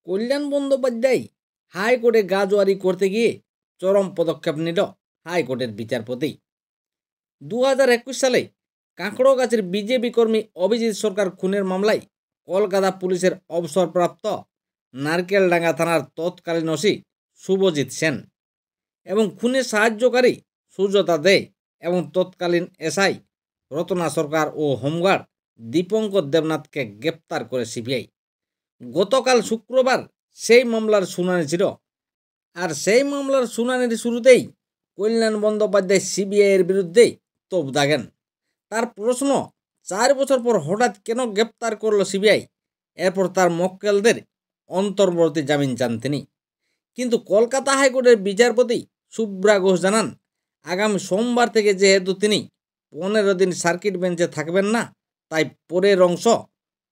কল্যাণ বন্দ্যোপাধ্যায় হাইকোর্টে গাজোয়ারি করতে গিয়ে চরম পদক্ষেপ নিল হাইকোর্টের বিচারপতি। 2021 সালে কাঁকড়োগাছির বিজেপি কর্মী অভিজিৎ সরকার খুনের মামলায় কলকাতা পুলিশের অবসরপ্রাপ্ত নারকেলডাঙ্গা থানার তৎকালীন ওসি শুভজিৎ সেন এবং খুনে সাহায্যকারী সুজাতা দে এবং তৎকালীন এসআই রত্না সরকার ও হোমগার্ড দীপঙ্কর দেবনাথকে গ্রেপ্তার করে সিবিআই। গতকাল শুক্রবার সেই মামলার শুনানি ছিল। আর সেই মামলার শুনানির শুরুতেই কল্যাণ বন্দ্যোপাধ্যায় সিবিআইয়ের বিরুদ্ধে তোপ দাগেন। তার প্রশ্ন, 4 বছর পর হঠাৎ কেন গ্রেপ্তার করল সিবিআই? এরপর তার মক্কেলদের অন্তর্বর্তী জামিন চান তিনি। কিন্তু কলকাতা হাইকোর্টের বিচারপতি শুভ্রা ঘোষ জানান, আগামী সোমবার থেকে যেহেতু তিনি 15 দিন সার্কিট বেঞ্চে থাকবেন না, তাই পরের অংশ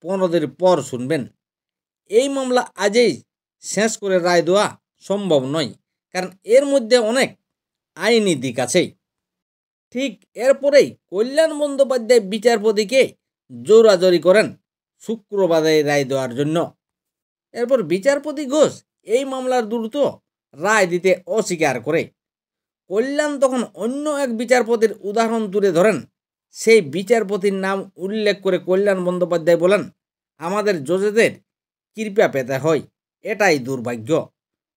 15 দিন পর শুনবেন। এই মামলা আজই শেষ করে রায় দেওয়া সম্ভব নয়, কারণ এর মধ্যে অনেক আইনি দিক আছে। ঠিক এরপরেই কল্যাণ বন্দ্যোপাধ্যায় বিচারপতিকে জোরাজোরি করেন শুক্রবারে রায় দেওয়ার জন্য। এরপর বিচারপতি ঘোষ এই মামলার দ্রুত রায় দিতে অস্বীকার করে। কল্যাণ তখন অন্য এক বিচারপতির উদাহরণ তুলে ধরেন। সেই বিচারপতির নাম উল্লেখ করে কল্যাণ বন্দ্যোপাধ্যায় বলেন, আমাদের জজেদের কৃপা পেতে হয়, এটাই দুর্ভাগ্য।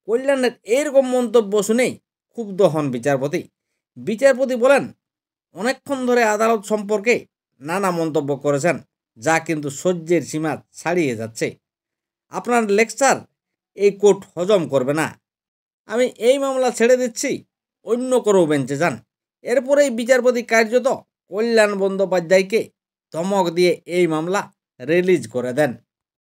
কল্যাণের এরকম মন্তব্য শুনেই ক্ষুব্ধ হন বিচারপতি। বিচারপতি বলেন, অনেকক্ষণ ধরে আদালত সম্পর্কে নানা মন্তব্য করেছেন, যা কিন্তু সহ্যের সীমা ছাড়িয়ে যাচ্ছে। আপনার লেকচার এই কোর্ট হজম করবে না। আমি এই মামলা ছেড়ে দিচ্ছি, অন্য কোনো বেঞ্চে যান। এরপরেই বিচারপতি কার্যত কল্যাণ বন্দ্যোপাধ্যায়কে ধমক দিয়ে এই মামলা রিলিজ করে দেন।